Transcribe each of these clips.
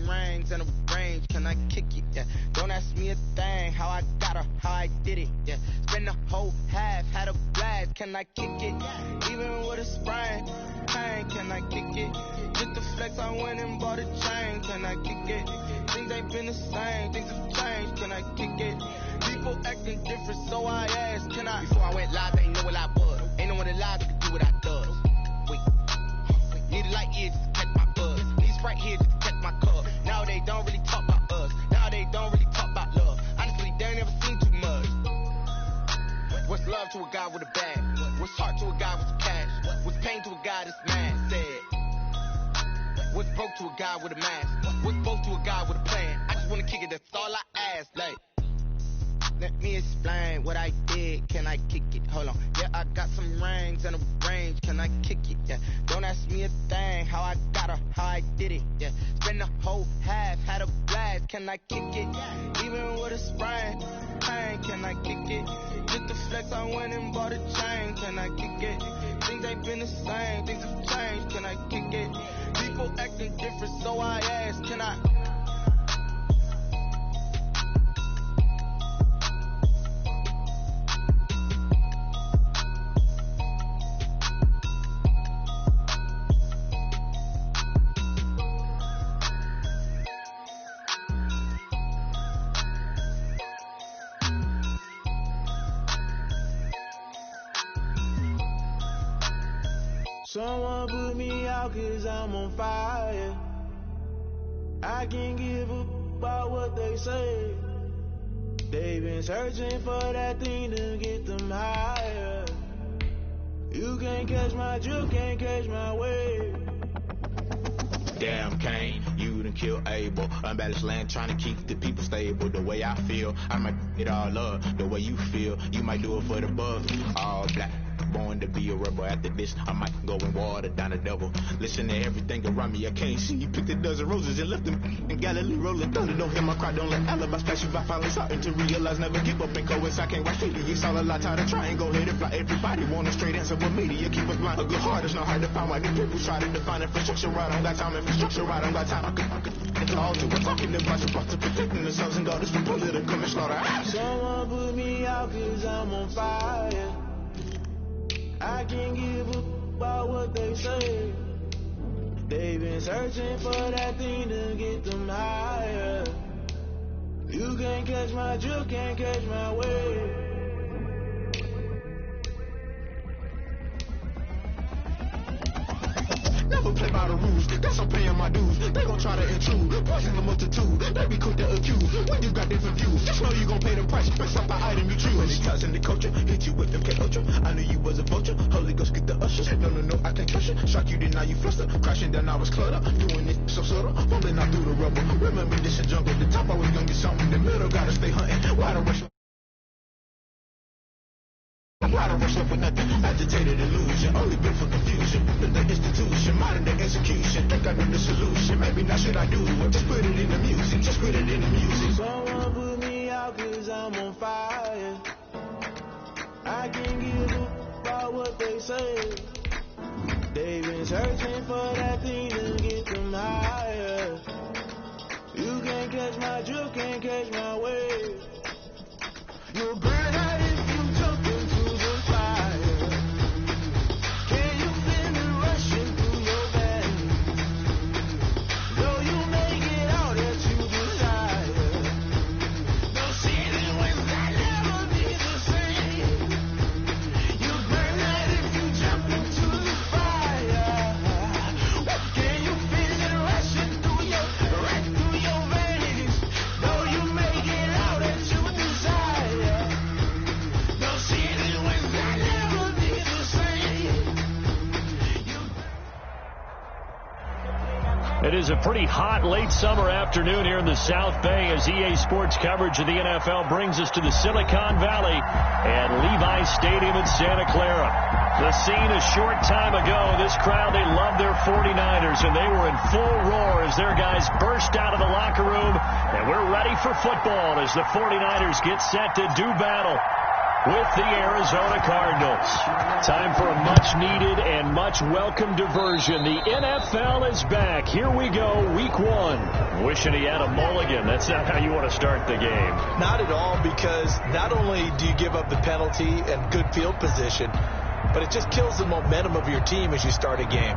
some rings and a range, can I kick it? Yeah. Don't ask me a thing, how I got her, how I did it. Yeah. Spend the whole half, had a blast, can I kick it? Even with a sprain, pain, can I kick it? Just the flex, I went and bought a chain, can I kick it? Things ain't been the same, things have changed, can I kick it? People acting different, so I asked, can I? Before I went live, they ain't know what I was. Ain't no one alive that could do what I does. Wait. Need a light here just to catch my buzz. Need Sprite here just to catch my cup. Now they don't really talk about us. Now they don't really talk about love. Honestly, they ain't never seen too much. What's love to a guy with a bag? What's heart to a guy with some cash? What's pain to a guy that's mad? Said. What's broke to a guy with a mask? What's both to a guy with a plan? I just wanna kick it, that's all I ask. Like, let me explain what I did, can I kick it? Hold on, yeah, I got some rings and a range, can I kick it? Yeah, don't ask me a thing, how I got her, how I did it. Yeah, spend the whole half, had a blast, can I kick it? Even with a sprain, pain, can I kick it? Just the flex, I went and bought a chain, can I kick it? Things ain't been the same, things have changed, can I kick it? People acting different, so I asked, can I? Someone put me out 'cause I'm on fire. I can't give a about what they say. They've been searching for that thing to get them higher. You can't catch my drift, can't catch my wave. Damn, Kane, you done killed Abel. Unbalanced land, trying to keep the people stable. The way I feel, I might get all up. The way you feel, you might do it for the bug. All black. Born to be a rebel. After this, I might go and water down the devil. Listen to everything around me, I can't see. You picked a dozen roses and left them in Galilee rolling thunder. Don't hear my cry, don't let alibis pass you by. Finally starting to realize, never give up and coincide. Can't watch 50, it's all a lot, tired of trying. Go ahead and fly. Everybody want a straight answer with media, keep us blind. A good heart is not hard to find. Why these people try to define infrastructure right? I don't got time, infrastructure right, I don't got time. I could all to we're talking about you, about to protecting the sons and daughters from political and slaughter. Someone put me out 'cause I'm on fire. I can't give a about what they say. They've been searching for that thing to get them higher. You can't catch my drift, can't catch my wave. Never play by the rules, that's I'm paying my dues. They gon' try to intrude, poison the multitude. They be quick to accuse, when you got different views. Just know you gon' pay the price, based off the item you choose. Many times in the culture, hit you with them K-Ultra. I knew you was a vulture, Holy Ghost get the ushers. No, I can't trust you. Shock you, then now you fluster. Crashing down, I was cluttered. Doing it so subtle, fumbling out through the rubble. Remember this is jungle, the top always gonna be something. The middle gotta stay hunting. Why the rush? Why the rush up for nothing? Agitated illusion, only built for confusion. The institution, modern day execution. Think I know the solution, maybe not should I do it? Just put it in the music, just put it in the music. Someone put me out 'cause I'm on fire. I can't give a about what they say. They've been searching for that thing to get them higher. You can't catch my drift, can't catch my wave. You'll burn out if you jump into the fire. Can you feel it rushing through your veins? Though you make it out that you desire. Those seasons when that never be the same. You burn out if you jump into the fire. Can you feel it rushing through your veins? Though you make it out that you desire. Those seasons when that never be the same. It is a pretty hot late summer afternoon here in the South Bay as EA Sports coverage of the NFL brings us to the Silicon Valley and Levi's Stadium in Santa Clara. The scene a short time ago, this crowd, they loved their 49ers, and they were in full roar as their guys burst out of the locker room, and we're ready for football as the 49ers get set to do battle. with the Arizona Cardinals. Time for a much-needed and much-welcome diversion. The NFL is back. Here we go, Week 1. Wishing he had a mulligan. That's not how you want to start the game. Not at all, because not only do you give up the penalty and good field position, but it just kills the momentum of your team as you start a game.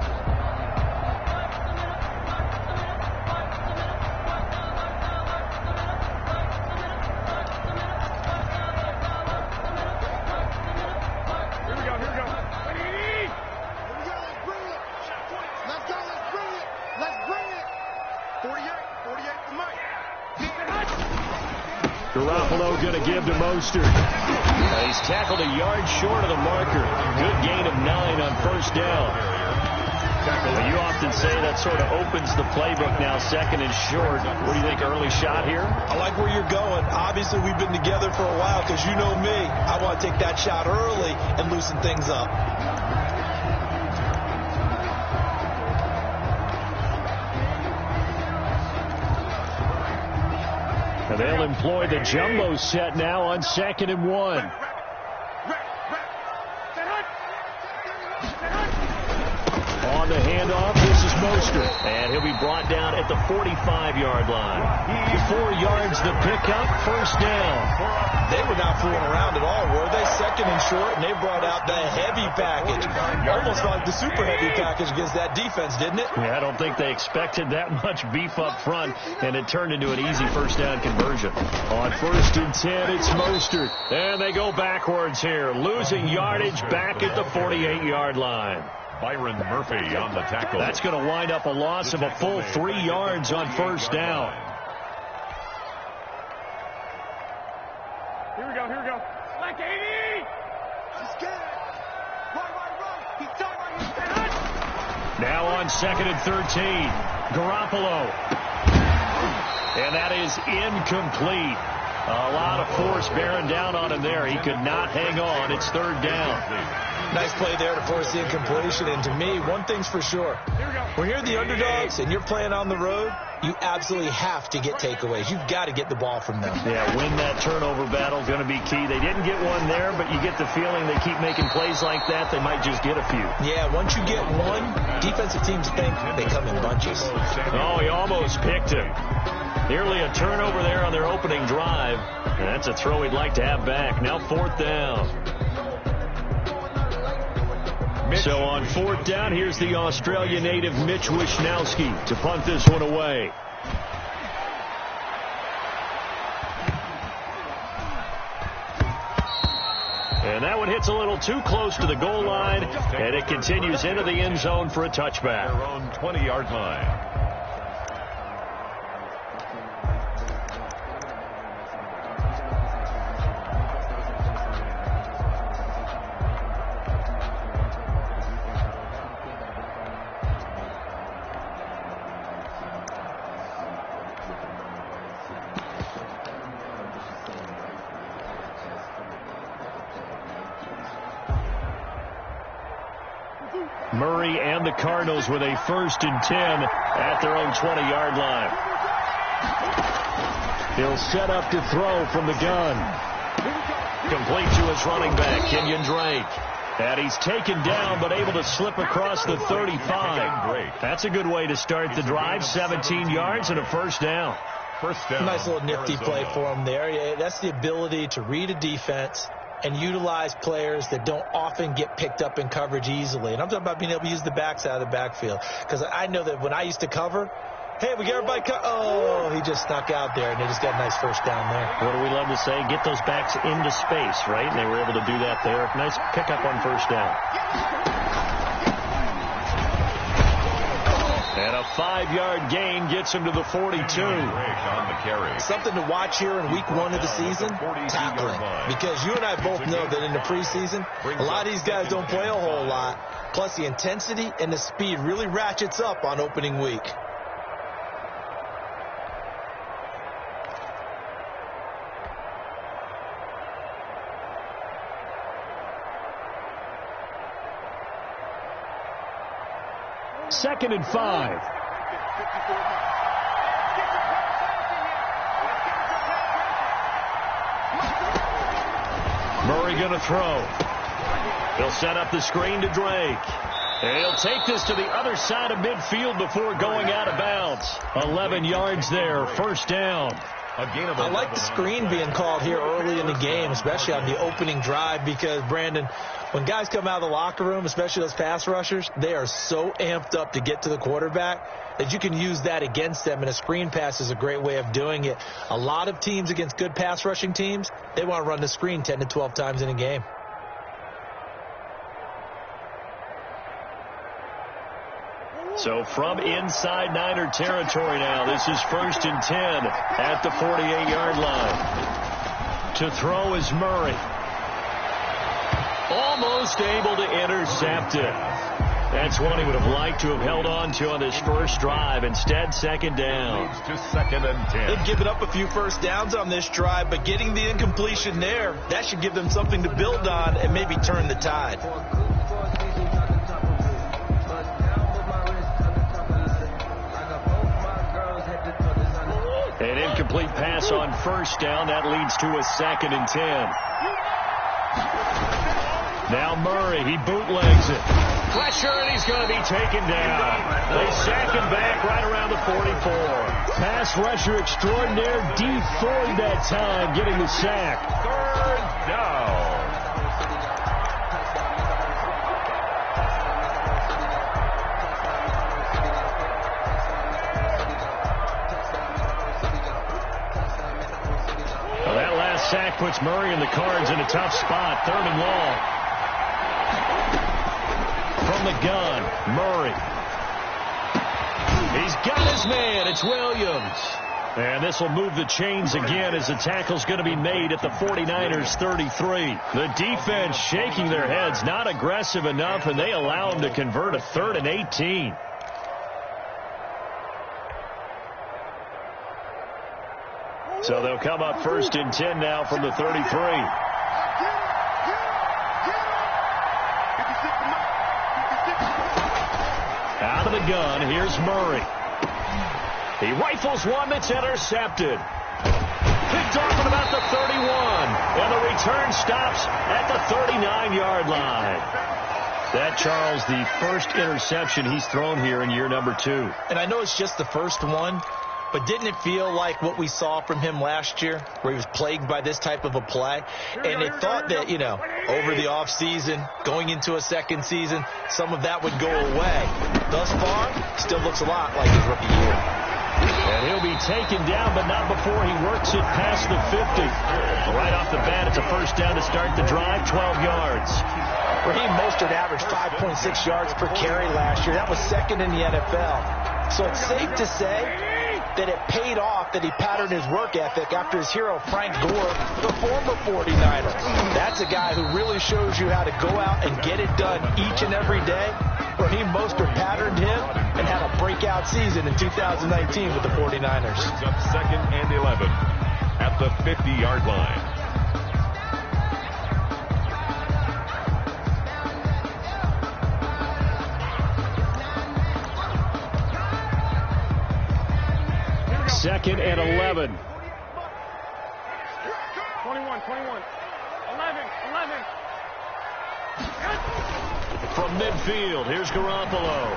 Garoppolo going to give to Mostert. He's tackled a yard short of the marker. Good gain of 9 on first down. You often say that sort of opens the playbook now, 2nd and short. What do you think, early shot here? I like where you're going. Obviously, we've been together for a while because you know me. I want to take that shot early and loosen things up. And they'll employ the jumbo set now on 2nd and 1. On the handoff, this is Mostert. And he'll be brought down at the 45-yard line. 4 yards the pickup, first down. They were not fooling around at all, were they? 2nd and short, and they brought out the heavy package. Almost like the super heavy package against that defense, didn't it? Yeah, I don't think they expected that much beef up front, and it turned into an easy first down conversion. On 1st and 10, it's Mostert. And they go backwards here, losing yardage back at the 48-yard line. Byron Murphy on the tackle. That's going to wind up a loss of a full 3 yards on first down. Here we go, here we go. Select 80! He's scared. Run. He's done. He's dead. Now on 2nd and 13, Garoppolo. And that is incomplete. A lot of force bearing down on him there. He could not hang on. It's 3rd down. Nice play there to force the incompletion. And to me, one thing's for sure. When you're the underdogs and you're playing on the road, you absolutely have to get takeaways. You've got to get the ball from them. Yeah, win that turnover battle is going to be key. They didn't get one there, but you get the feeling they keep making plays like that, they might just get a few. Yeah, once you get one, defensive teams think they come in bunches. Oh, he almost picked him. Nearly a turnover there on their opening drive. And that's a throw he'd like to have back. Now 4th down. So on 4th down, here's the Australia native Mitch Wishnowsky to punt this one away. And that one hits a little too close to the goal line, and it continues into the end zone for a touchback. Their own 20-yard line. Murray and the Cardinals with a 1st and 10 at their own 20-yard line. He'll set up to throw from the gun. Complete to his running back, Kenyon Drake. And he's taken down but able to slip across the 35. That's a good way to start the drive. 17 yards and a first down. First down. Nice little nifty play for him there. Yeah, that's the ability to read a defense and utilize players that don't often get picked up in coverage easily. And I'm talking about being able to use the backs out of the backfield. Because I know that when I used to cover, hey, we got everybody oh, he just snuck out there, and they just got a nice first down there. What do we love to say? Get those backs into space, right? And they were able to do that there. Nice pickup on first down. And a 5-yard gain gets him to the 42. Something to watch here in week 1 of the season, tackling. Because you and I both know that in the preseason, a lot of these guys don't play a whole lot. Plus, the intensity and the speed really ratchets up on opening week. Second and 5. Murray going to throw. He'll set up the screen to Drake. And he'll take this to the other side of midfield before going out of bounds. 11 yards there, first down. I like the screen being called here early in the game, especially on the opening drive, because, Brandon, when guys come out of the locker room, especially those pass rushers, they are so amped up to get to the quarterback that you can use that against them, and a screen pass is a great way of doing it. A lot of teams against good pass rushing teams, they want to run the screen 10 to 12 times in a game. So from inside Niner territory now, this is 1st and 10 at the 48-yard line. To throw is Murray. Almost able to intercept it. That's one he would have liked to have held on to on this first drive. Instead, second down. Leads to 2nd and 10. They've given up a few first downs on this drive, but getting the incompletion there, that should give them something to build on and maybe turn the tide. An incomplete pass on first down. That leads to a 2nd and 10. Now Murray, he bootlegs it. Pressure, and he's going to be taken down. They sack him back right around the 44. Pass rusher extraordinaire, Dee Ford that time, getting the sack. 3rd down. Sack puts Murray and the Cards in a tough spot. 3rd and long. From the gun, Murray. He's got his man. It's Williams. And this will move the chains again as the tackle's going to be made at the 49ers 33. The defense shaking their heads, not aggressive enough, and they allow him to convert a 3rd and 18. So they'll come up 1st and 10 now from the 33. Out of the gun, here's Murray. He rifles one that's intercepted. Picked off at about the 31. And the return stops at the 39-yard line. That, Charles, the first interception he's thrown here in year number 2. And I know it's just the first one, but didn't it feel like what we saw from him last year, where he was plagued by this type of a play? And they thought that, over the offseason, going into a second season, some of that would go away. Thus far, still looks a lot like his rookie year. And he'll be taken down, but not before he works it past the 50. Right off the bat, it's a first down to start the drive, 12 yards. Raheem Mostert averaged 5.6 yards per carry last year. That was 2nd in the NFL. So it's safe to say that it paid off that he patterned his work ethic after his hero Frank Gore, the former 49er. That's a guy who really shows you how to go out and get it done each and every day. Raheem Mostert patterned him and had a breakout season in 2019 with the 49ers. Brings up 2nd and 11 at the 50-yard line. Second and 11. 21, 11. From midfield, here's Garoppolo.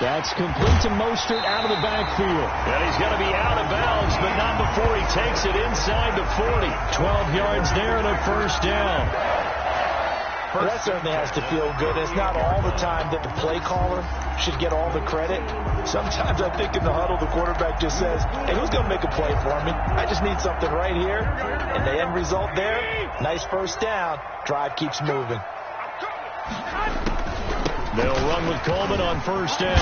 That's complete to Mostert out of the backfield. And he's going to be out of bounds, but not before he takes it inside the 40. 12 yards there and a first down. Well, that certainly has to feel good. It's not all the time that the play caller should get all the credit. Sometimes I think in the huddle, the quarterback just says, hey, who's going to make a play for me? I just need something right here. And the end result there, nice first down. Drive keeps moving. They'll run with Coleman on first down.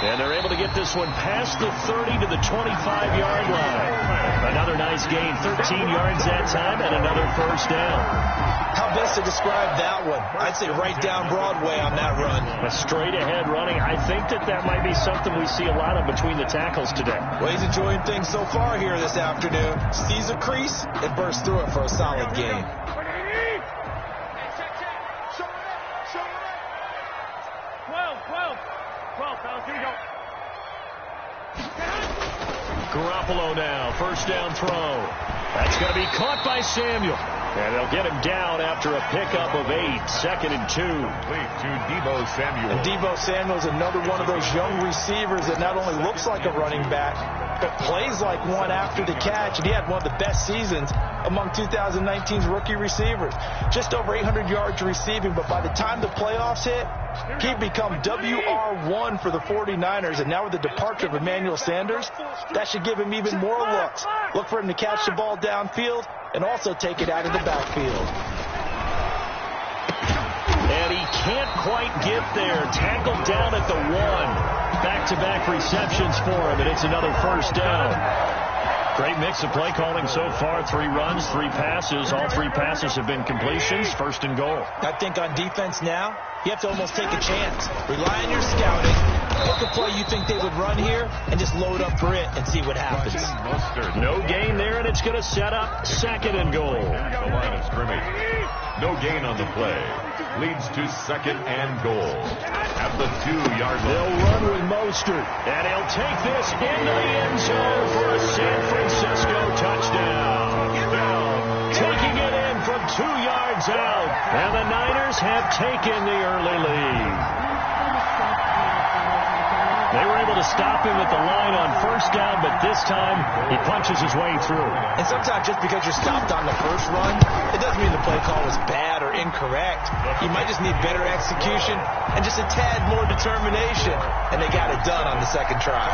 And they're able to get this one past the 30 to the 25-yard line. Another nice gain, 13 yards that time, and another first down. How best to describe that one? I'd say right down Broadway on that run. A straight-ahead running. I think that might be something we see a lot of between the tackles today. Well, he's enjoying things so far here this afternoon. Sees a crease and bursts through it for a solid gain. Garoppolo now, first down throw. That's going to be caught by Samuel. And they'll get him down after a pickup of 8. 2nd and 2. Complete to Deebo Samuel. And Deebo Samuel is another one of those young receivers that not only looks like a running back, but plays like one after the catch. And he had one of the best seasons among 2019's rookie receivers. Just over 800 yards receiving, but by the time the playoffs hit, he'd become WR1 for the 49ers. And now with the departure of Emmanuel Sanders, that should give him even more looks. Look for him to catch the ball downfield and also take it out of the backfield. And he can't quite get there. Tackled down at the 1. Back-to-back receptions for him, and it's another first down. Great mix of play calling so far. 3 runs, 3 passes. All 3 passes have been completions. 1st and goal. I think on defense now, you have to almost take a chance. Rely on your scouting. Pick a play you think they would run here and just load up for it and see what happens. No gain there, and it's going to set up 2nd and goal. The line of scrimmage. No gain on the play. Leads to 2nd and goal. At the 2-yard line. They'll run with Mostert, and he'll take this into the end zone for a San Francisco touchdown. Taking it in from 2 yards out, and the Niners have taken the early lead. They were able to stop him at the line on 1st down, but this time he punches his way through. And sometimes just because you're stopped on the first run, it doesn't mean the play call was bad or incorrect. You might just need better execution and just a tad more determination, and they got it done on the 2nd try.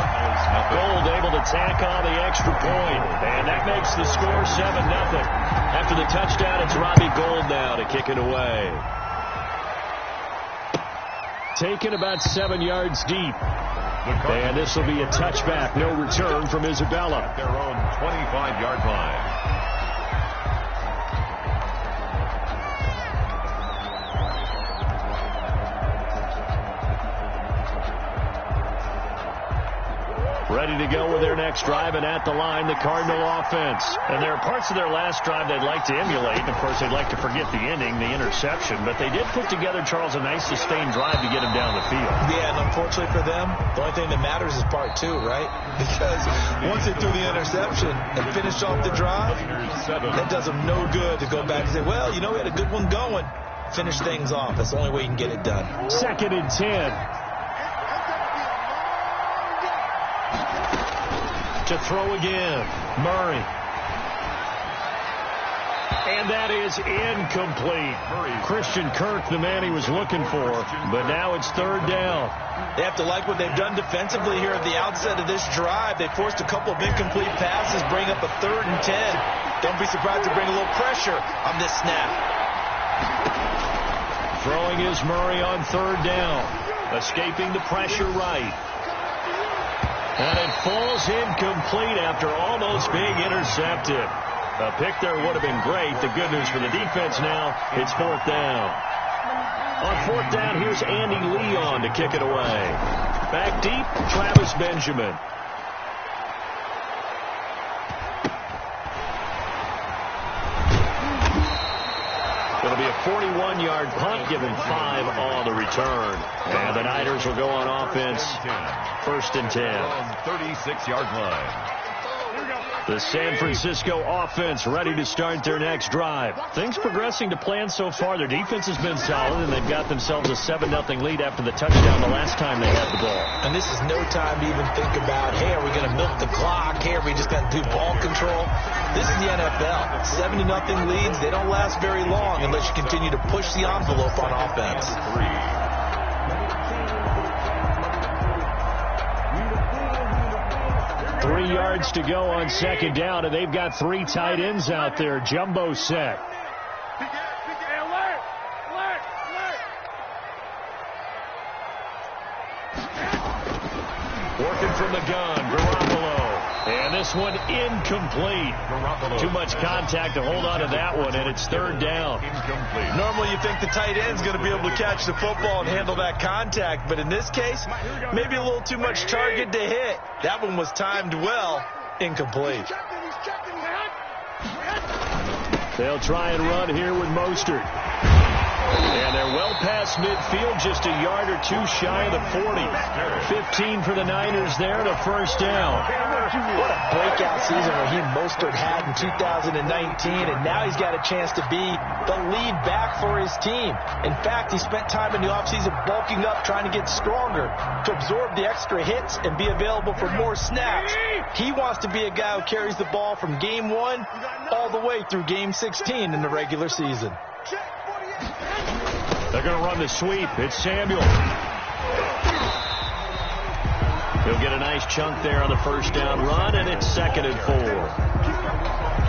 Gold able to tack on the extra point, and that makes the score 7-0. After the touchdown, it's Robbie Gould now to kick it away. Taken about 7 yards deep. And this will be a touchback. No return from Isabella. Their own 25-yard line. Ready to go with their next drive, and at the line, the Cardinal offense. And there are parts of their last drive they'd like to emulate. And of course, they'd like to forget the ending, the interception. But they did put together, Charles, a nice sustained drive to get him down the field. Yeah, and unfortunately for them, the only thing that matters is part 2, right? Because once they threw the interception and finished off the drive, that does them no good to go back and say, well, you know, we had a good one going. Finish things off. That's the only way you can get it done. 2nd and 10. To throw again, Murray. And that is incomplete. Christian Kirk, the man he was looking for, but now it's 3rd down. They have to like what they've done defensively here at the outset of this drive. They forced a couple of incomplete passes, bring up a 3rd and 10. Don't be surprised to bring a little pressure on this snap. Throwing is Murray on 3rd down. Escaping the pressure right. And it falls incomplete after almost being intercepted. A pick there would have been great. The good news for the defense now, it's 4th down. On 4th down, here's Andy Leon to kick it away. Back deep, Travis Benjamin. It'll be a 41-yard punt, giving 5 on the return. And the Niners will go on offense, 1st and 10. 36-yard line. The San Francisco offense ready to start their next drive. Things progressing to plan so far. Their defense has been solid, and they've got themselves a 7-0 lead after the touchdown the last time they had the ball. And this is no time to even think about, hey, are we going to milk the clock? Hey, are we just going to do ball control? This is the NFL. 7-0 leads, they don't last very long unless you continue to push the envelope on offense. 3 yards to go on 2nd down, and they've got 3 tight ends out there. Jumbo set. Working from the gun, Garoppolo. And this one incomplete. Too much contact to hold on to that one, and it's 3rd down. Normally you think the tight end's going to be able to catch the football and handle that contact, but in this case, maybe a little too much target to hit. That one was timed well, incomplete. They'll try and run here with Mostert. And they're well past midfield, just a yard or two shy of the 40. 15 for the Niners there and a first down. What a breakout season Raheem Mostert had in 2019, and now he's got a chance to be the lead back for his team. In fact, he spent time in the offseason bulking up, trying to get stronger, to absorb the extra hits and be available for more snaps. He wants to be a guy who carries the ball from game 1 all the way through game 16 in the regular season. They're going to run the sweep. It's Samuel. He'll get a nice chunk there on the first down run, and it's 2nd and 4.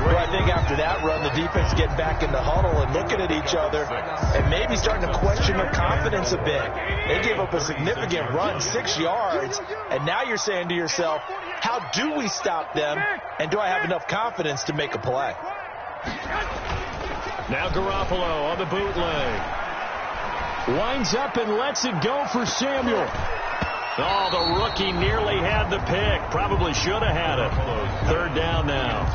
Well, I think after that run, the defense get back in the huddle and looking at each other and maybe starting to question their confidence a bit. They gave up a significant run, 6 yards, and now you're saying to yourself, how do we stop them, and do I have enough confidence to make a play? Now Garoppolo on the bootleg. Winds up and lets it go for Samuel. Oh, the rookie nearly had the pick. Probably should have had it. 3rd down now.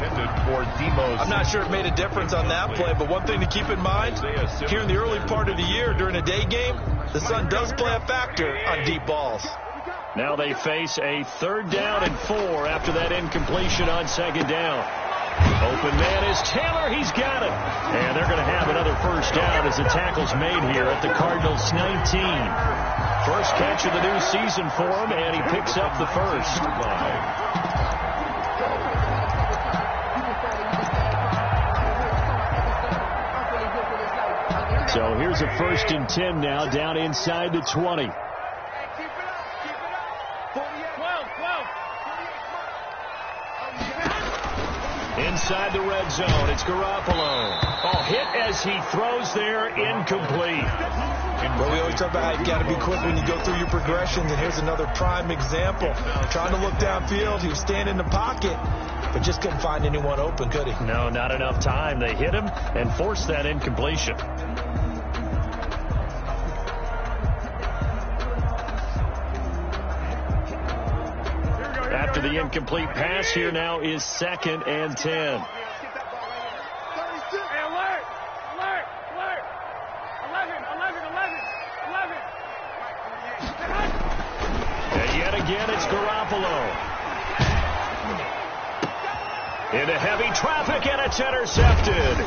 I'm not sure it made a difference on that play, but one thing to keep in mind, here in the early part of the year during a day game, the sun does play a factor on deep balls. Now they face a 3rd down and 4 after that incompletion on 2nd down. Open man is Taylor. He's got it. And they're going to have another first down as the tackle's made here at the Cardinals' 19. First catch of the new season for him, and he picks up the first. So here's a 1st and 10 now, down inside the 20. Inside the red zone, it's Garoppolo. Oh, hit as he throws there, incomplete. Well, we always talk about how you got to be quick when you go through your progressions, and here's another prime example. Trying to look downfield, he was standing in the pocket, but just couldn't find anyone open, could he? No, not enough time. They hit him and forced that incompletion. After the incomplete pass, here now is 2nd and 10. And yet again, it's Garoppolo. Into heavy traffic, and it's intercepted.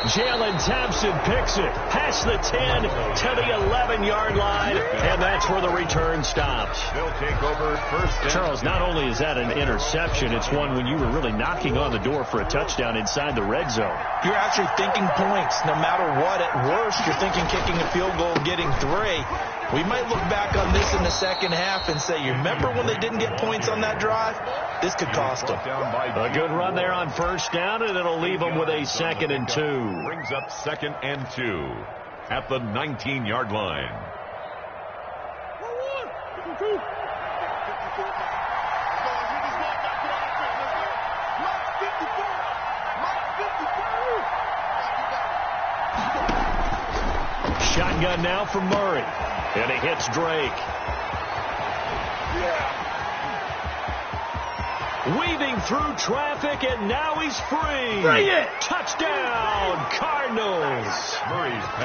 Jalen Thompson picks it past the 10 to the 11-yard line, and that's where the return stops. They'll take over first. Charles, not only is that an interception, it's one when you were really knocking on the door for a touchdown inside the red zone. You're actually thinking points. No matter what, at worst, you're thinking kicking a field goal, getting 3. We might look back on this in the second half and say, you remember when they didn't get points on that drive? This could cost them. A good run there on first down, and it'll leave them with a 2nd and 2. Brings up 2nd and 2 at the 19-yard line. Shotgun now from Murray. And he hits Drake. Weaving through traffic, and now he's free. Bring it! Touchdown, Cardinals.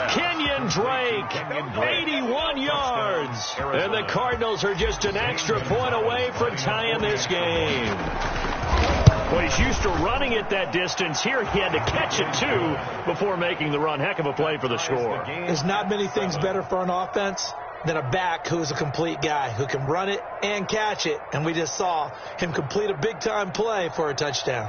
Kenyon Drake, 81 yards. And the Cardinals are just an extra point away from tying this game. Well, he's used to running it that distance. Here he had to catch it, too, before making the run. Heck of a play for the score. There's not many things better for an offense than a back who's a complete guy, who can run it and catch it. And we just saw him complete a big-time play for a touchdown.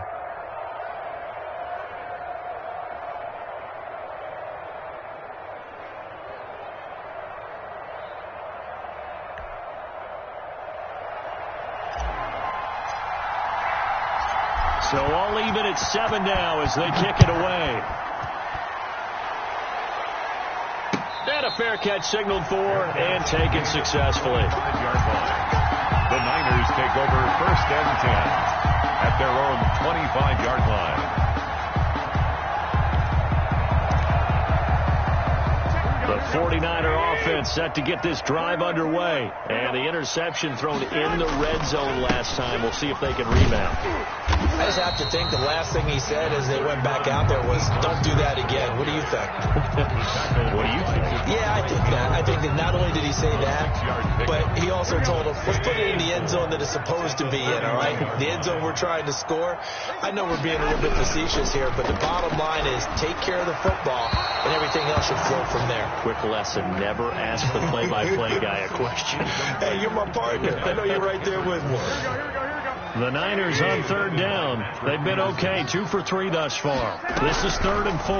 So all even at 7 now as they kick it away. And a fair catch signaled for and taken successfully. 5-yard line. The Niners take over first and 10 at their own 25-yard line. The 49er offense set to get this drive underway. And the interception thrown in the red zone last time. We'll see if they can rebound. I just have to think the last thing he said as they went back out there was, don't do that again. What do you think? What do you think? Yeah, I think that. I think that not only did he say that, but he also told them, let's put it in the end zone that it's supposed to be in, all right? The end zone we're trying to score. I know we're being a little bit facetious here, but the bottom line is take care of the football, and everything else should flow from there. Quick lesson, never ask the play-by-play guy a question. Hey, you're my partner. I know you're right there with me. The Niners on third down. They've been okay, 2 for 3 thus far. This is 3rd and 4.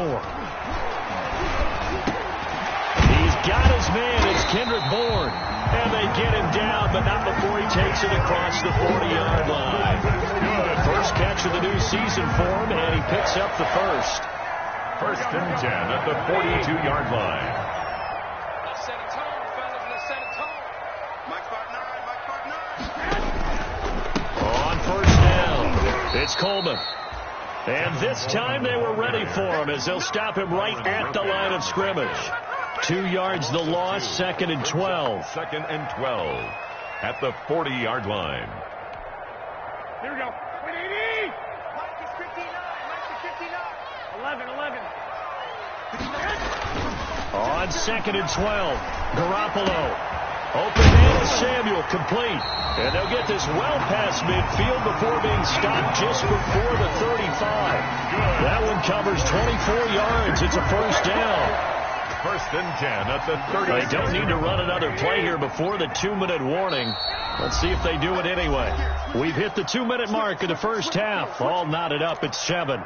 He's got his man. It's Kendrick Bourne. And they get him down, but not before he takes it across the 40-yard line. First catch of the new season for him, and he picks up the first. 1st and 10 at the 42-yard line. Let's set a tone, fellas. Let's set a tone. Mike Part 9. On first down, it's Coleman. And this time they were ready for him as they'll stop him right at the line of scrimmage. 2 yards the loss, 2nd and 12. 2nd and 12 at the 40-yard line. Here we go. 180. Mike is 59. Mike is 59. 11. On 2nd and 12, Garoppolo. Open man is Samuel, complete. And they'll get this well past midfield before being stopped just before the 35. That one covers 24 yards. It's a first down. 1st and 10 at the 30. They don't need to run another play here before the 2-minute warning. Let's see if they do it anyway. We've hit the 2-minute mark of the first half. All knotted up at 7.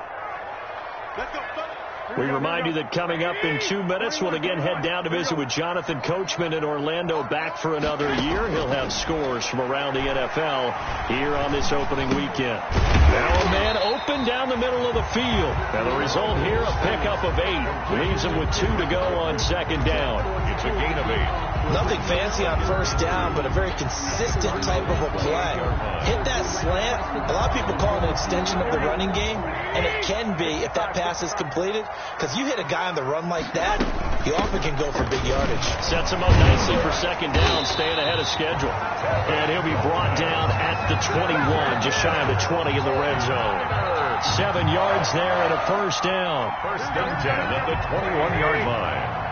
We remind you that coming up in 2 minutes, we'll again head down to visit with Jonathan Coachman in Orlando, back for another year. He'll have scores from around the NFL here on this opening weekend. Now a man open down the middle of the field. And the result here, a pickup of 8. Leaves him with 2 to go on 2nd down. It's a gain of 8. Nothing fancy on first down, but a very consistent type of a play. Hit that slant. A lot of people call it an extension of the running game, and it can be if that pass is completed, because you hit a guy on the run like that, he often can go for big yardage. Sets him up nicely for 2nd down, staying ahead of schedule. And he'll be brought down at the 21, just shy of the 20 in the red zone. 7 yards there and a first down. 1st and 10 at the 21-yard line.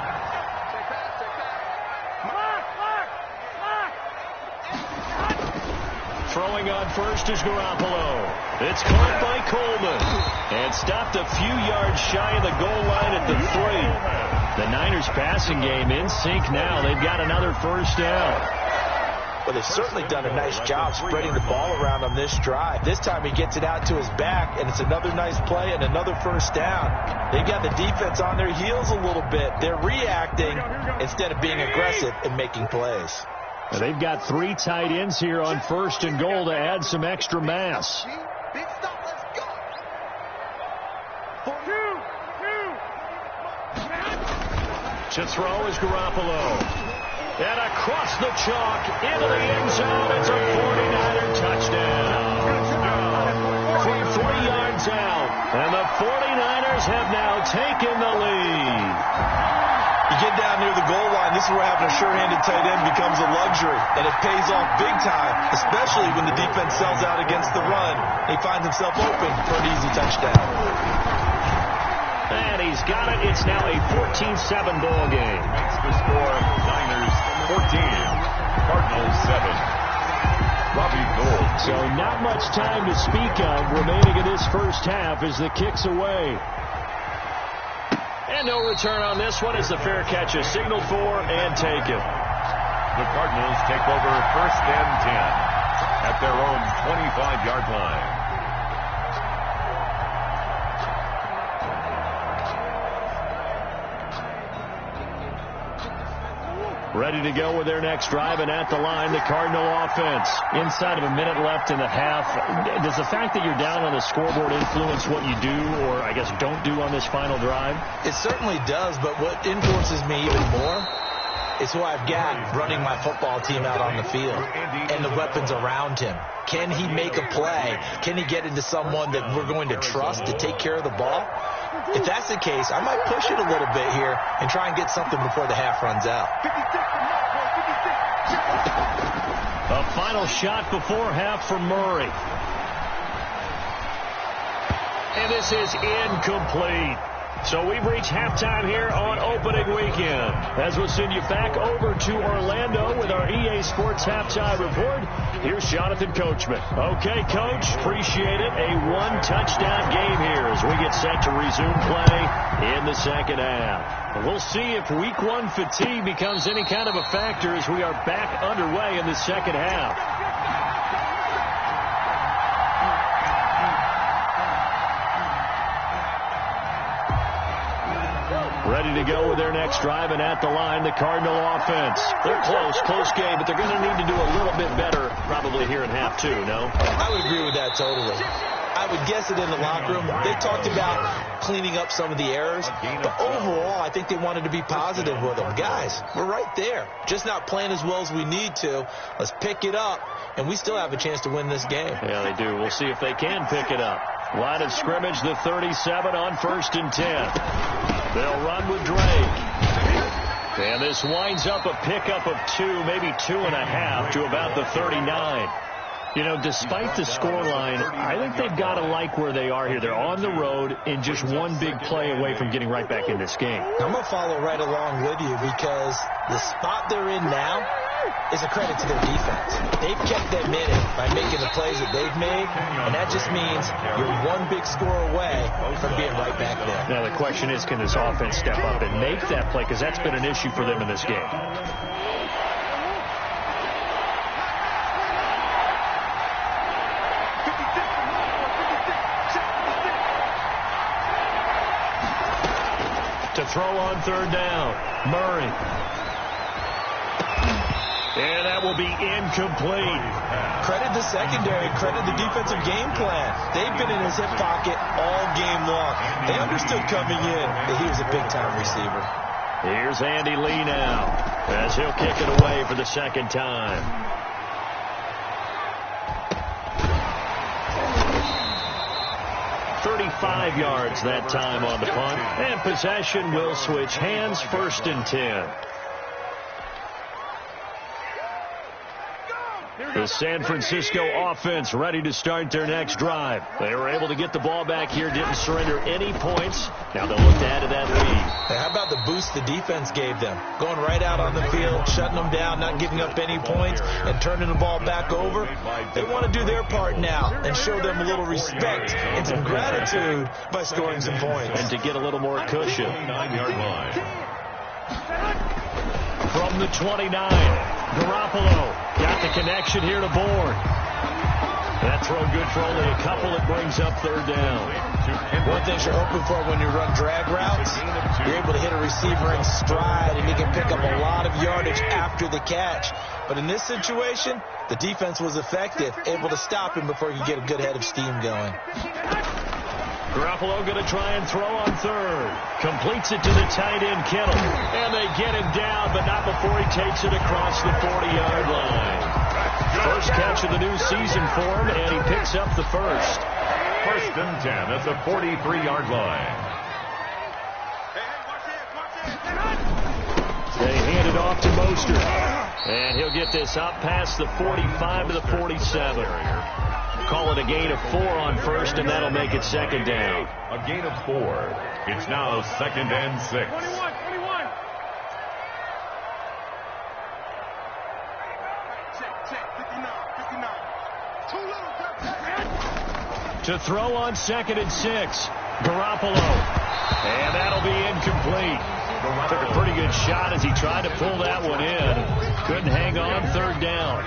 Throwing on first is Garoppolo. It's caught by Coleman. And stopped a few yards shy of the goal line at the 3. The Niners passing game in sync now. They've got another first down. Well, they've certainly done a nice job spreading the ball around on this drive. This time he gets it out to his back, and it's another nice play and another first down. They got the defense on their heels a little bit. They're reacting instead of being aggressive and making plays. And they've got 3 tight ends here on 1st and goal to add some extra mass. Big stop, let's go. To throw is Garoppolo. And across the chalk into the end zone. It's a 49er touchdown. From 3 yards out. And the 49ers have now taken the lead. You get down near the goal line, this is where having a sure-handed tight end becomes a luxury, and it pays off big time, especially when the defense sells out against the run. He finds himself open for an easy touchdown. And he's got it. It's now a 14-7 ball game. Makes the score Niners 14, Cardinals 7. Robbie Gould. So not much time to speak of remaining in this first half as the kick's away. And no return on this one as the fair catch is signaled for and taken. The Cardinals take over 1st and 10 at their own 25-yard line. Ready to go with their next drive, and at the line, the Cardinal offense. Inside of a minute left in the half, does the fact that you're down on the scoreboard influence what you do, or I guess don't do on this final drive? It certainly does, but what influences me even more is who I've got running my football team out on the field and the weapons around him. Can he make a play? Can he get into someone that we're going to trust to take care of the ball? If that's the case, I might push it a little bit here and try and get something before the half runs out. A final shot before half for Murray. And this is incomplete. So we've reached halftime here on opening weekend. As we'll send you back over to Orlando with our EA Sports Halftime Report, here's Jonathan Coachman. Okay, Coach, appreciate it. A one-touchdown game here as we get set to resume play in the second half. We'll see if Week 1 fatigue becomes any kind of a factor as we are back underway in the second half. Ready to go with their next drive, and at the line, the Cardinal offense. They're close game, but they're going to need to do a little bit better probably here in half two, no? I would agree with that totally. I would guess it in the locker room. They talked about cleaning up some of the errors, but overall, I think they wanted to be positive with them. Guys, we're right there. Just not playing as well as we need to. Let's pick it up, and we still have a chance to win this game. Yeah, they do. We'll see if they can pick it up. Line of scrimmage, the 37 on 1st and 10. They'll run with Drake. And this winds up a pickup of 2, maybe 2.5 to about the 39. You know, despite the scoreline, I think they've got to like where they are here. They're on the road and just one big play away from getting right back in this game. I'm going to follow right along with you because the spot they're in now is a credit to their defense. They've kept them in it by making the plays that they've made, and that just means you're one big score away from being right back there. Now, the question is, can this offense step up and make that play? Because that's been an issue for them in this game. To throw on 3rd down, Murray. And that will be incomplete. Credit the secondary, credit the defensive game plan. They've been in his hip pocket all game long. They understood coming in that he was a big-time receiver. Here's Andy Lee now as he'll kick it away for the second time. .35 yards that time on the punt. And possession will switch hands, 1st and 10. The San Francisco offense ready to start their next drive. They were able to get the ball back here, didn't surrender any points. Now they'll look to add to that lead. Hey, how about the boost the defense gave them? Going right out on the field, shutting them down, not giving up any points, and turning the ball back over. They want to do their part now and show them a little respect and some gratitude by scoring some points. And to get a little more cushion. 9-yard line. From the 29, Garoppolo got the connection here to Bourne. That throw good for only a couple. It brings up 3rd down. One thing you're hoping for when you run drag routes, you're able to hit a receiver in stride, and he can pick up a lot of yardage after the catch. But in this situation, the defense was effective, able to stop him before he could get a good head of steam going. Garoppolo going to try and throw on 3rd. Completes it to the tight end, Kittle. And they get him down, but not before he takes it across the 40-yard line. First catch of the new season for him, and he picks up the first. 1st and 10 at the 43-yard line. They hand it off to Mostert. And he'll get this up past the 45 to the 47. Call it a gain of 4 on 1st, and that'll make it 2nd down. A gain of 4. It's now 2nd and 6. 21. To throw on 2nd and 6. Garoppolo. And that'll be incomplete. Took a pretty good shot as he tried to pull that one in. Couldn't hang on, 3rd down.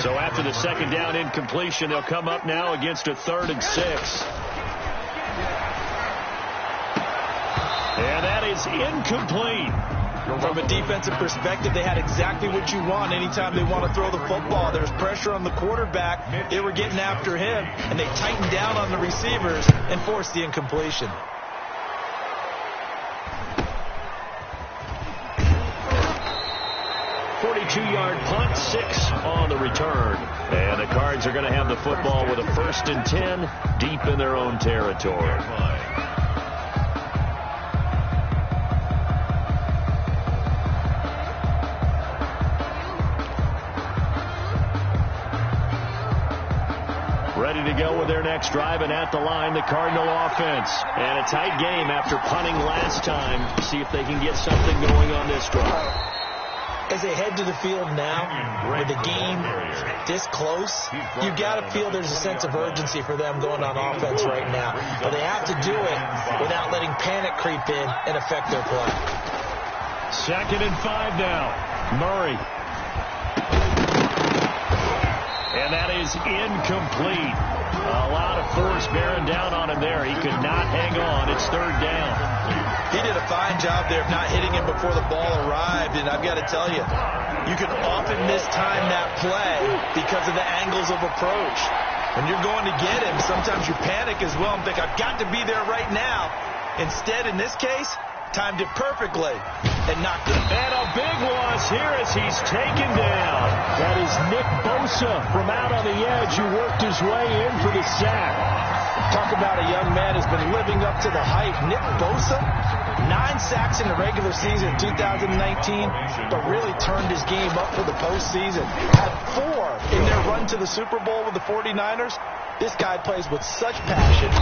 So after the 2nd down incompletion, they'll come up now against a 3rd and 6. And that is incomplete. From a defensive perspective, they had exactly what you want anytime they want to throw the football. There's pressure on the quarterback. They were getting after him, and they tightened down on the receivers and forced the incompletion. .42-yard punt, 6 on the return. And the Cardinals Cards are going to have the football with a 1st and 10 deep in their own territory. Ready to go with their next drive, and at the line, the Cardinal offense. And a tight game after punting last time. See if they can get something going on this drive. As they head to the field now, with the game this close, you've got to feel there's a sense of urgency for them going on offense right now. But they have to do it without letting panic creep in and affect their play. 2nd and 5 now. Murray. And that is incomplete. A lot of force bearing down on him there. He could not hang on. It's 3rd down. He did a fine job there of not hitting him before the ball arrived. And I've got to tell you, you can often mistime that play because of the angles of approach. When you're going to get him, sometimes you panic as well and think, I've got to be there right now. Instead, in this case, timed it perfectly and knocked it. And a big loss here as he's taken down. That is Nick Bosa from out on the edge who worked his way in for the sack. Talk about a young man who's been living up to the hype. Nick Bosa, 9 sacks in the regular season 2019, but really turned his game up for the postseason. Had 4 in their run to the Super Bowl with the 49ers. This guy plays with such passion,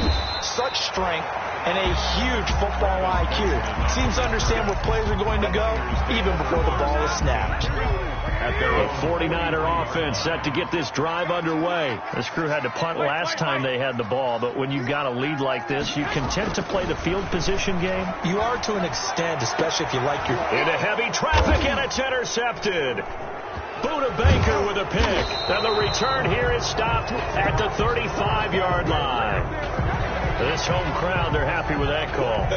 such strength, and a huge football IQ. Seems to understand where plays are going to go even before the ball is snapped. At their 49er offense set to get this drive underway. This crew had to punt last time they had the ball, but when you've got a lead like this, you content to play the field position game? You are to an extent, especially if you like your... Into heavy traffic, and it's intercepted. Buda Baker with a pick. And the return here is stopped at the 35-yard line. This home crowd, they're happy with that call.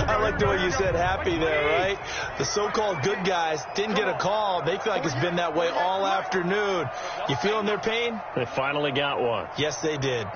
I like the way you said happy there, right? The so-called good guys didn't get a call. They feel like it's been that way all afternoon. You feeling their pain? They finally got one. Yes, they did.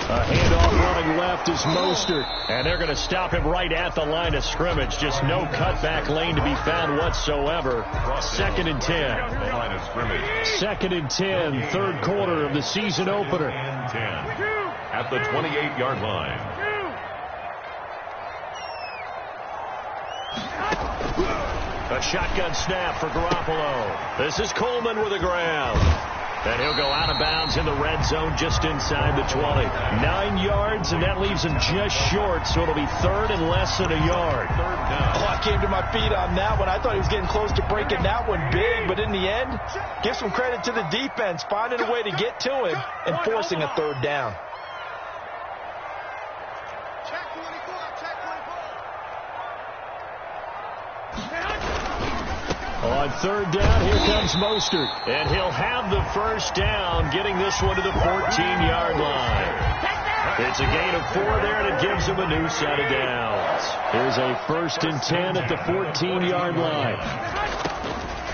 A handoff running left is Mostert. And they're going to stop him right at the line of scrimmage. Just no cutback lane to be found whatsoever. 2nd and 10. Line of scrimmage. 2nd and 10, 3rd quarter of the season opener. 10 at the 28-yard line. A shotgun snap for Garoppolo. This is Coleman with the ground. And he'll go out of bounds in the red zone just inside the 20. 9 yards, and that leaves him just short, so it'll be 3rd and less than a yard. 3rd down. Oh, I came to my feet on that one. I thought he was getting close to breaking that one big, but in the end, give some credit to the defense, finding a way to get to him and forcing a 3rd down. On 3rd down, here comes Mostert. And he'll have the 1st down, getting this one to the 14-yard line. It's a gain of 4 there, and it gives him a new set of downs. Here's a 1st and 10 at the 14-yard line.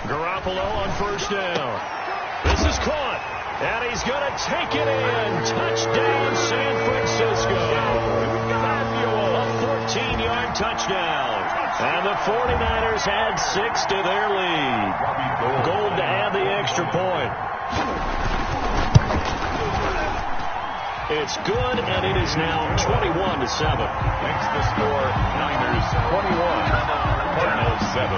Garoppolo on 1st down. This is caught, and he's going to take it in. Touchdown, San Francisco. A 14-yard touchdown. And the 49ers add 6 to their lead. Gold to add the extra point. It's good, and it is now 21-7. Makes the score Niners 21, Cardinals 7.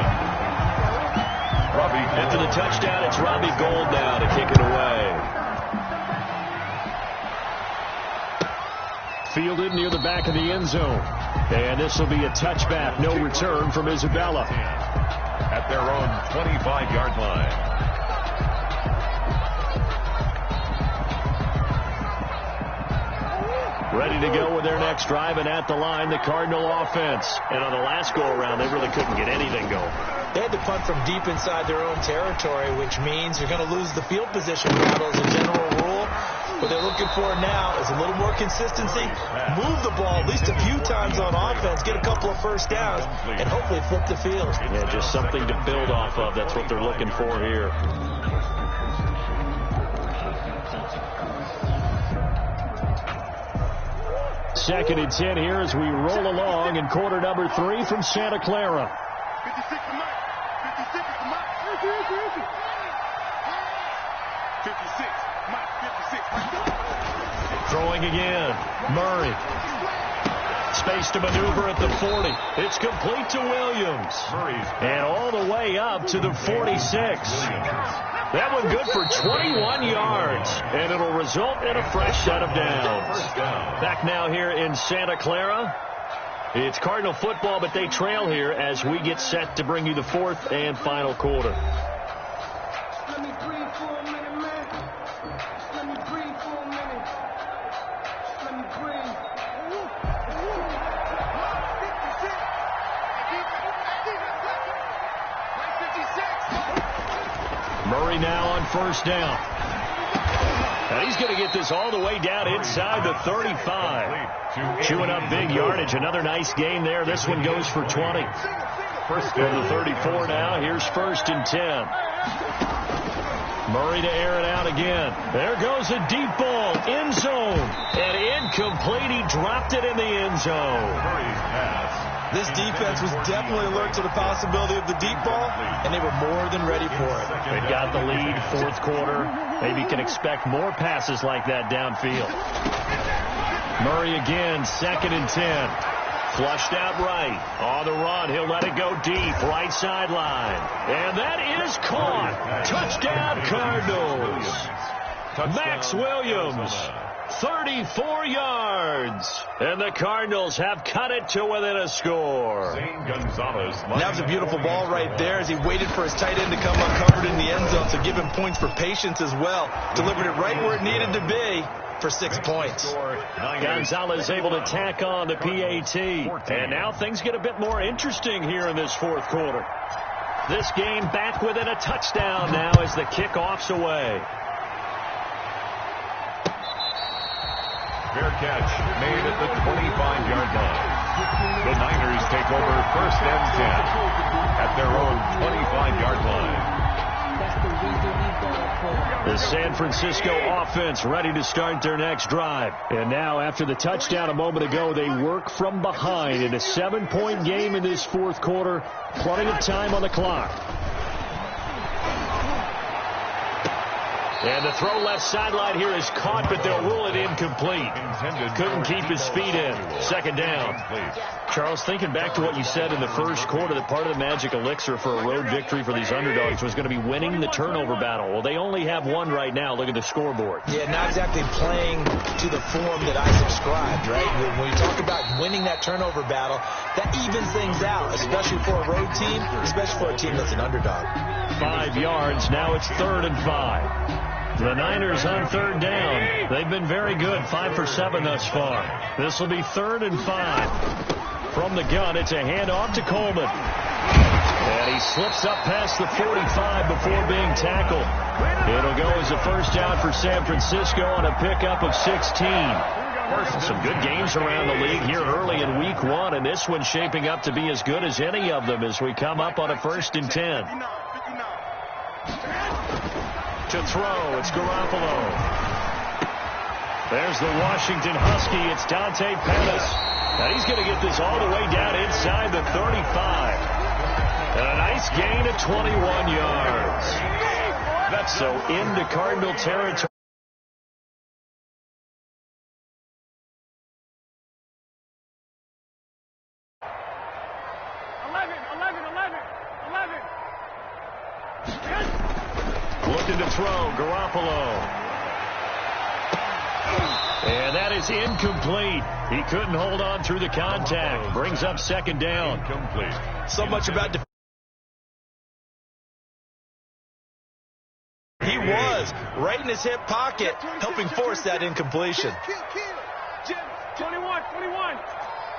Robbie Gould. Into the touchdown, it's Robbie Gould now to kick it away. Fielded near the back of the end zone. And this will be a touchback. No return from Isabella. At their own 25-yard line. Ready to go with their next drive, and at the line, the Cardinal offense. And on the last go-around, they really couldn't get anything going. They had to punt from deep inside their own territory, which means you're going to lose the field position battle as a general rule. What they're looking for now is a little more consistency, move the ball at least a few times on offense, get a couple of first downs, and hopefully flip the field. Yeah, just something to build off of. That's what they're looking for here. Second and 10 here as we roll along in quarter number 3 from Santa Clara. 56 to Mike. 56 to Mike. 56. Mike, 56. Throwing again. Murray. Space to maneuver at the 40. It's complete to Williams. And all the way up to the 46. That one good for 21 yards. And it'll result in a fresh set of downs. Back now here in Santa Clara. It's Cardinal football, but they trail here as we get set to bring you the fourth and final quarter. Let me breathe for a minute, man. Let me breathe for a minute. Let me breathe. Murray now on first down. And he's going to get this all the way down inside the 35. Chewing up big yardage. Another nice gain there. This one goes for 20. First from the 34 now. Here's first and 10. Murray to air it out again. There goes a deep ball. End zone. And incomplete. He dropped it in the end zone. This defense was definitely alert to the possibility of the deep ball, and they were more than ready for it. They've got the lead, fourth quarter. Maybe can expect more passes like that downfield. Murray again, second and 10. Flushed out right. On the run, he'll let it go deep, right sideline. And that is caught. Touchdown, Cardinals. Max Williams. 34 yards. And the Cardinals have cut it to within a score. That was a beautiful ball right there as he waited for his tight end to come uncovered in the end zone, so give him points for patience as well. Delivered it right where it needed to be for 6 points. Gonzalez able to tack on the PAT. And now things get a bit more interesting here in this fourth quarter. This game back within a touchdown now as the kickoff's away. Fair catch made at the 25-yard line. The Niners take over first and 10 at their own 25-yard line. The San Francisco offense ready to start their next drive. And now after the touchdown a moment ago, they work from behind in a 7-point game in this fourth quarter. Plenty of time on the clock. And the throw left sideline here is caught, but they'll rule it incomplete. Couldn't keep his feet in. Second down. Charles, thinking back to what you said in the first quarter, that part of the magic elixir for a road victory for these underdogs was going to be winning the turnover battle. Well, they only have one right now. Look at the scoreboard. Yeah, not exactly playing to the form that I subscribed, right? When you talk about winning that turnover battle, that evens things out, especially for a road team, especially for a team that's an underdog. 5 yards. Now it's 3rd and 5. The Niners on third down. They've been very good, 5 for 7 thus far. This will be 3rd and 5. From the gun, it's a handoff to Coleman. And he slips up past the 45 before being tackled. It'll go as a first down for San Francisco on a pickup of 16. Some good games around the league here early in week 1, and this one's shaping up to be as good as any of them as we come up on a 1st and 10. To throw, it's Garoppolo. There's the Washington Husky. It's Dante Pettis. Now he's going to get this all the way down inside the 35. And a nice gain of 21 yards. That's so into Cardinal territory. Looking to throw, Garoppolo. And that is incomplete. He couldn't hold on through the contact. Brings up second down. Incomplete. So much about he was right in his hip pocket, helping force that incompletion. Jim, 21,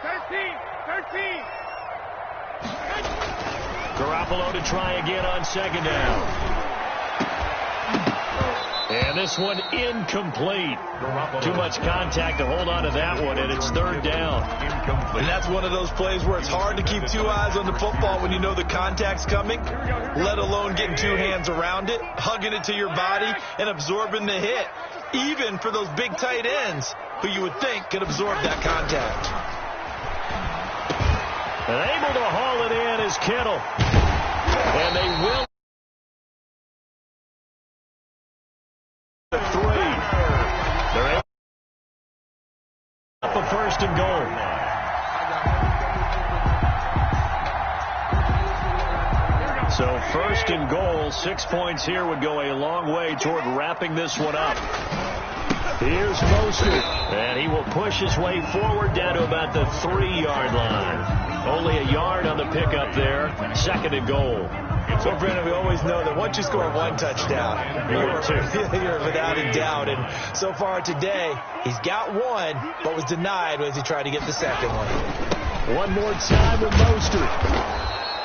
13. Garoppolo to try again on second down. And this one incomplete. Too much contact to hold on to that one, and it's third down. And that's one of those plays where it's hard to keep two eyes on the football when you know the contact's coming, let alone getting two hands around it, hugging it to your body, and absorbing the hit, even for those big tight ends who you would think could absorb that contact. And able to haul it in is Kittle. And they will. Three. They're able up a first and goal. So first and goal, 6 points here would go a long way toward wrapping this one up. Here's Mostert, and he will push his way forward down to about the 3-yard line. Only a yard on the pickup there. Second and goal. So, Brennan, we always know that once you score one touchdown, you're without a doubt. And so far today, he's got one, but was denied as he tried to get the second one. One more time with Mostert.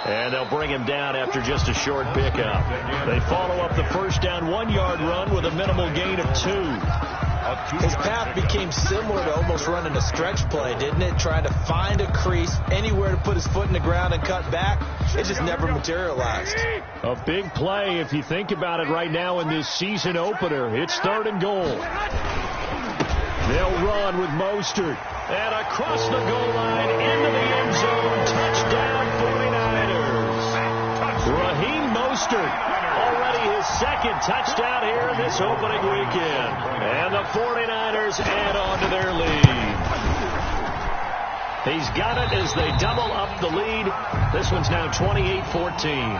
And they'll bring him down after just a short pickup. They follow up the first down 1-yard run with a minimal gain of 2. His path became similar to almost running a stretch play, didn't it? Trying to find a crease, anywhere to put his foot in the ground and cut back. It just never materialized. A big play if you think about it right now in this season opener. It's third and goal. They'll run with Mostert. And across the goal line into the end zone. Touchdown 49ers. Raheem Mostert. Already his second touchdown here in this opening weekend. And the 49ers add on to their lead. He's got it as they double up the lead. This one's now 28-14.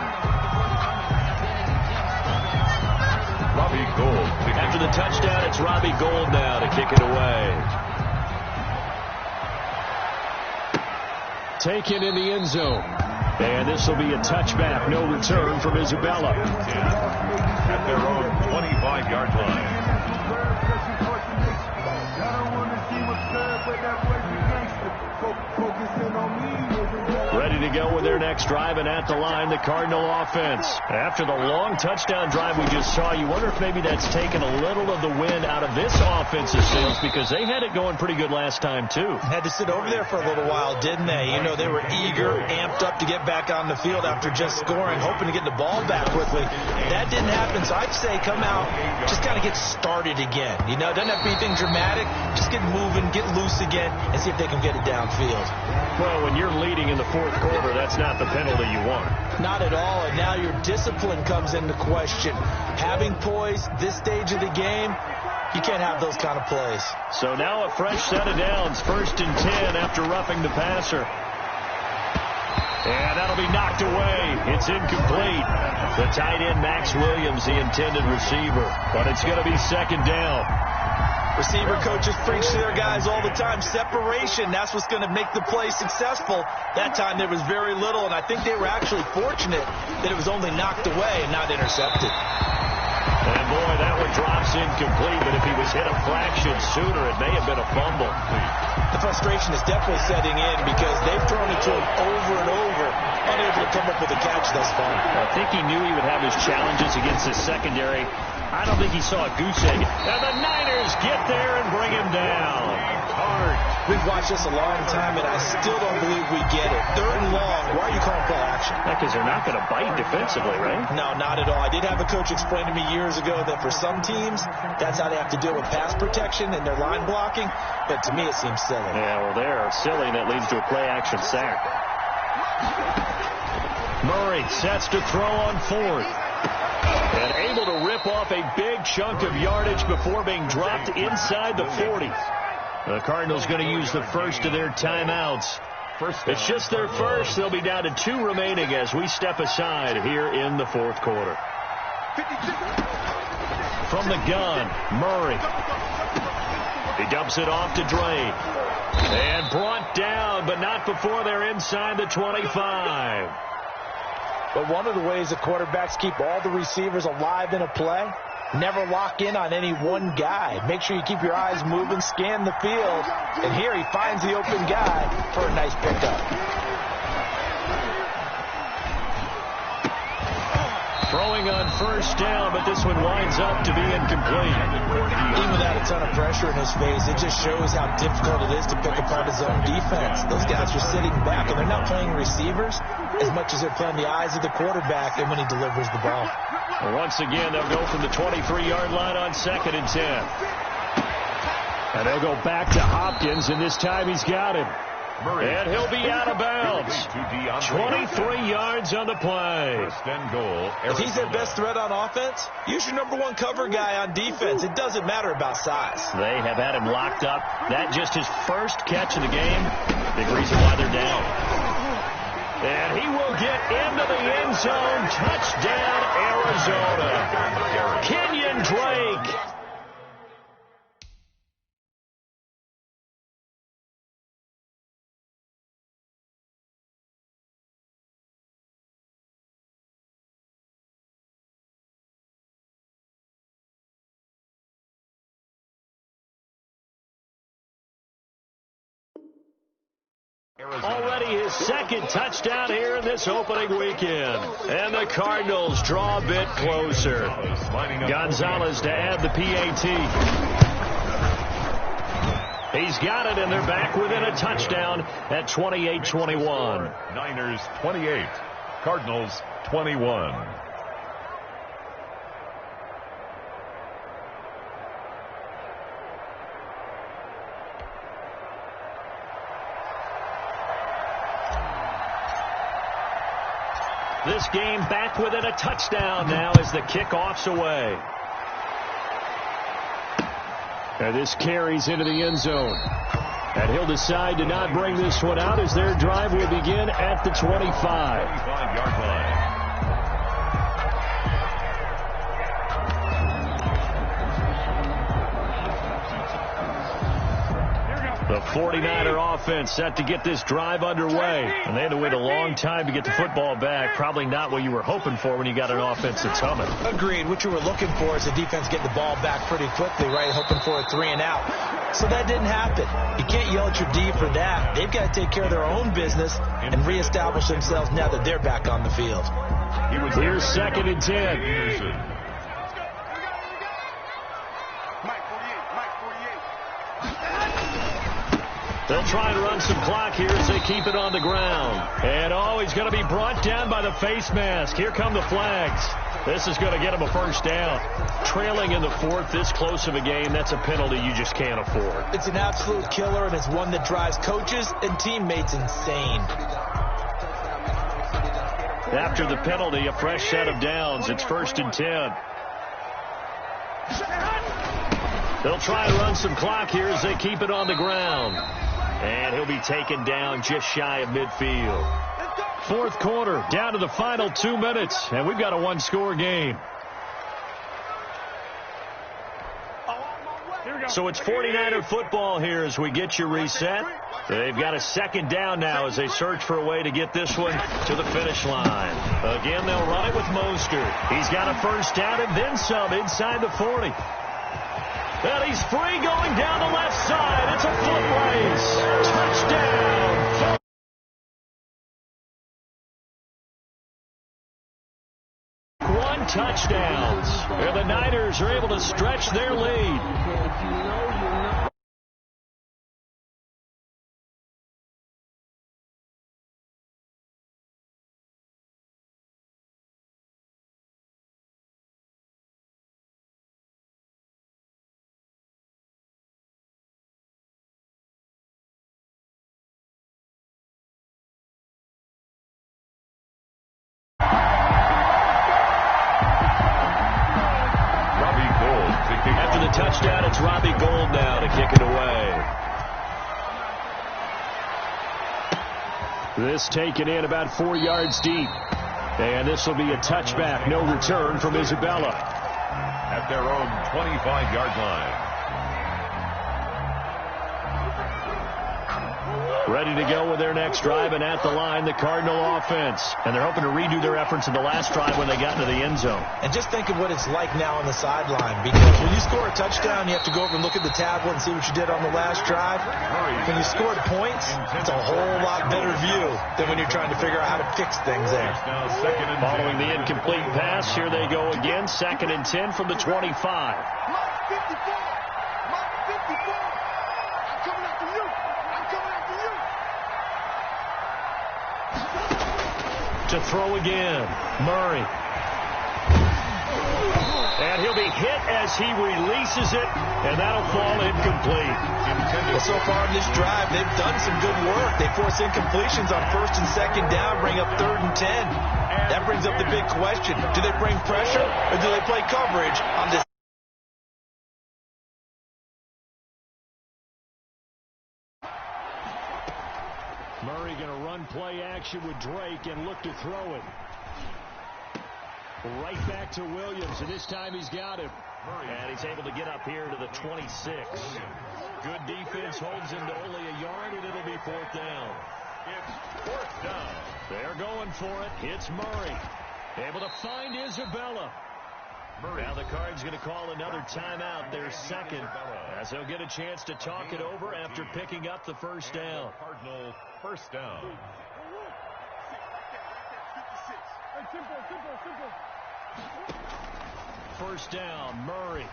Robbie Gould. After the touchdown, it's Robbie Gould now to kick it away. Taken in the end zone. And this will be a touchback. No return from Isabella. At their own 25-yard line. Ready to go with their next drive, and at the line, the Cardinal offense. After the long touchdown drive we just saw, you wonder if maybe that's taken a little of the wind out of this offensive sails, because they had it going pretty good last time, too. Had to sit over there for a little while, didn't they? You know, they were eager, amped up to get back on the field after just scoring, hoping to get the ball back quickly. That didn't happen, so I'd say come out, just kind of get started again. You know, it doesn't have to be anything dramatic. Just get moving, get loose again, and see if they can get it downfield. Well, when you're leading in the fourth quarter, that's not the penalty you want. Not at all, and now your discipline comes into question. Having poise this stage of the game, you can't have those kind of plays. So now a fresh set of downs, 1st and 10 after roughing the passer. And that'll be knocked away. It's incomplete. The tight end, Max Williams, the intended receiver. But it's going to be second down. Receiver coaches preach to their guys all the time. Separation, that's what's going to make the play successful. That time there was very little, and I think they were actually fortunate that it was only knocked away and not intercepted. And boy, that one drops incomplete, but if he was hit a fraction sooner, it may have been a fumble. The frustration is definitely setting in because they've thrown it to him over and over, unable to come up with a catch thus far. I think he knew he would have his challenges against his secondary. I don't think he saw a goose egg. And the Niners get there and bring him down. Hard. We've watched this a long time, and I still don't believe we get it. 3rd and long. Why are you calling play action? Because they're not going to bite defensively, right? No, not at all. I did have a coach explain to me years ago that for some teams, that's how they have to deal with pass protection and their line blocking. But to me, it seems silly. Yeah, well, they're silly, and that leads to a play-action sack. Murray sets to throw on 4th. And able to rip off a big chunk of yardage before being dropped inside the 40. The Cardinals going to use the first of their timeouts. It's just their first. They'll be down to 2 remaining as we step aside here in the fourth quarter. From the gun, Murray. He dumps it off to Dre. And brought down, but not before they're inside the 25. But one of the ways that quarterbacks keep all the receivers alive in a play, never lock in on any one guy. Make sure you keep your eyes moving, scan the field. And here he finds the open guy for a nice pickup. Throwing on first down, but this one winds up to be incomplete. Even without a ton of pressure in his face, it just shows how difficult it is to pick apart his own defense. Those guys are sitting back, and they're not playing receivers as much as they're playing the eyes of the quarterback and when he delivers the ball. Well, once again, they'll go from the 23-yard line on 2nd and 10. And they'll go back to Hopkins, and this time he's got him. And he'll be out of bounds. 23 yards on the play. First and goal. If he's their best threat on offense, use your #1 cover guy on defense. It doesn't matter about size. They have had him locked up. That just his first catch of the game. Big reason why they're down. And he will get into the end zone. Touchdown, Arizona. Kenyon Drake. Already his second touchdown here in this opening weekend. And the Cardinals draw a bit closer. Gonzalez to add the PAT. He's got it, and they're back within a touchdown at 28-21. Niners 28, Cardinals 21. This game back within a touchdown now as the kickoff's away. And this carries into the end zone. And he'll decide to not bring this one out as their drive will begin at the 25. 25-yard line. The 49er offense set to get this drive underway. And they had to wait a long time to get the football back. Probably not what you were hoping for when you got an offense that's humming. Agreed. What you were looking for is the defense getting the ball back pretty quickly, right? Hoping for a 3 and out. So that didn't happen. You can't yell at your D for that. They've got to take care of their own business and reestablish themselves now that they're back on the field. Here's 2nd and 10. They'll try and run some clock here as they keep it on the ground. And he's going to be brought down by the face mask. Here come the flags. This is going to get him a first down. Trailing in the 4th, this close of a game, that's a penalty you just can't afford. It's an absolute killer, and it's one that drives coaches and teammates insane. After the penalty, a fresh set of downs. It's 1st and 10. They'll try and run some clock here as they keep it on the ground. And he'll be taken down just shy of midfield. 4th quarter, down to the final 2 minutes, and we've got a one-score game. So it's 49er football here as we get you reset. They've got a 2nd down now as they search for a way to get this one to the finish line. Again, they'll run it with Mostert. He's got a first down and then some inside the 40. And he's free going down the left side. It's a foot race. Touchdown. 1 touchdowns. And the Niners are able to stretch their lead. After the touchdown, it's Robbie Gould now to kick it away. This taken in about 4 yards deep. And this will be a touchback. No return from Isabella. At their own 25-yard line. ready to go with their next drive, and at the line, the Cardinal offense. And they're hoping to redo their efforts in the last drive when they got into the end zone. And just think of what it's like now on the sideline, because when you score a touchdown, you have to go over and look at the tablet and see what you did on the last drive. When you scored points, it's a whole lot better view than when you're trying to figure out how to fix things there. Following the incomplete pass, here they go again, 2nd and 10 from the 25. To throw again, Murray. And he'll be hit as he releases it, and that'll fall incomplete. Well, so far in this drive, they've done some good work. They force incompletions on 1st and 2nd down, bring up 3rd and 10. That brings up the big question. Do they bring pressure, or do they play coverage on this? Murray going to run play action with Drake and look to throw it. Right back to Williams, and this time he's got him. And he's able to get up here to the 26. Good defense holds him to only a yard, and it'll be 4th down. It's 4th down. They're going for it. It's Murray. Able to find Isabella. Now the Cards going to call another timeout, their 2nd, as they'll get a chance to talk it over after picking up the 1st down. Cardinal 1st down. First down, Murray.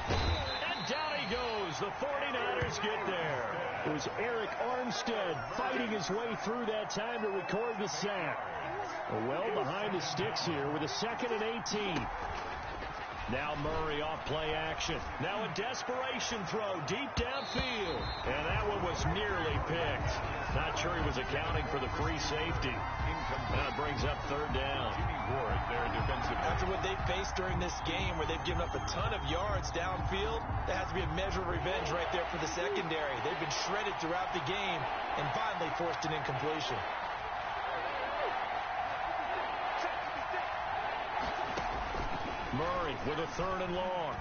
And down he goes. The 49ers get there. It was Eric Armstead fighting his way through that time to record the sack. Well behind the sticks here with a 2nd and 18. Now Murray off play action. Now a desperation throw deep downfield. And that one was nearly picked. Not sure he was accounting for the free safety. That brings up 3rd down. Ward, their defensive. After what they faced during this game, where they've given up a ton of yards downfield, there has to be a measure of revenge right there for the secondary. They've been shredded throughout the game and finally forced an incompletion. Murray with a 3rd and long.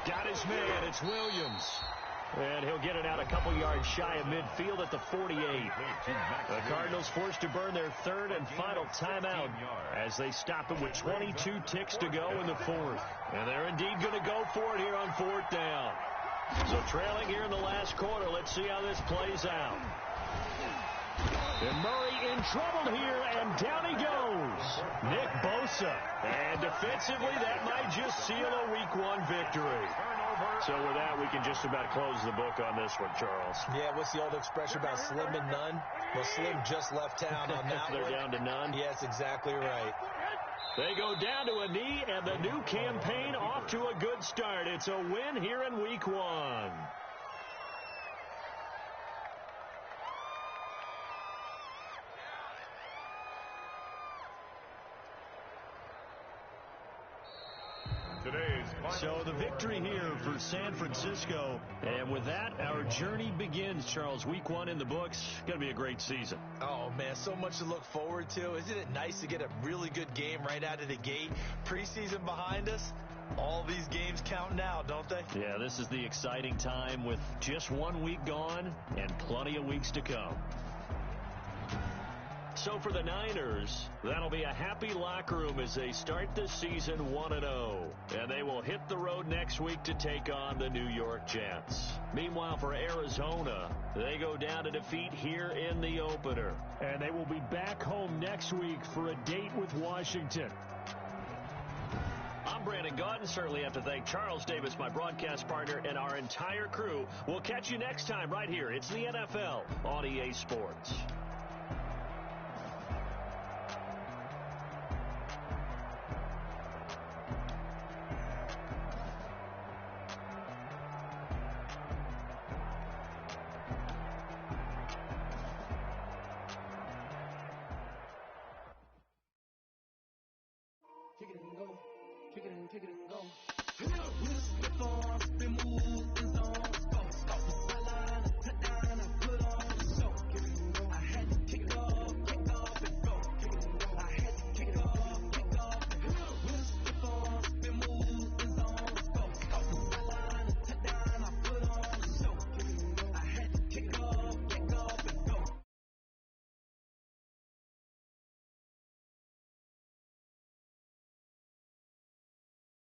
Got his man. It's Williams. And he'll get it out a couple yards shy of midfield at the 48. The Cardinals forced to burn their 3rd and final timeout as they stop it with 22 ticks to go in the 4th. And they're indeed going to go for it here on 4th down. So trailing here in the last quarter, let's see how this plays out. And Murray in trouble here, and down he goes. Nick Bosa. And defensively, that might just seal a Week 1 victory. So with that, we can just about close the book on this one, Charles. Yeah, what's the old expression about slim and none? Well, Slim just left town on that They're one. down to none. Yes, exactly right. They go down to a knee, and the new campaign off to a good start. It's a win here in Week 1. So the victory here for San Francisco. And with that, our journey begins, Charles. Week 1 in the books. Going to be a great season. Oh, man, so much to look forward to. Isn't it nice to get a really good game right out of the gate? Preseason behind us. All these games count now, don't they? Yeah, this is the exciting time with just 1 week gone and plenty of weeks to come. So for the Niners, that'll be a happy locker room as they start the season 1-0. And they will hit the road next week to take on the New York Jets. Meanwhile, for Arizona, they go down to defeat here in the opener. And they will be back home next week for a date with Washington. I'm Brandon Gaudin. Certainly have to thank Charles Davis, my broadcast partner, and our entire crew. We'll catch you next time right here. It's the NFL on EA Sports. Kick it and go. With a slip on, spin move, and zone.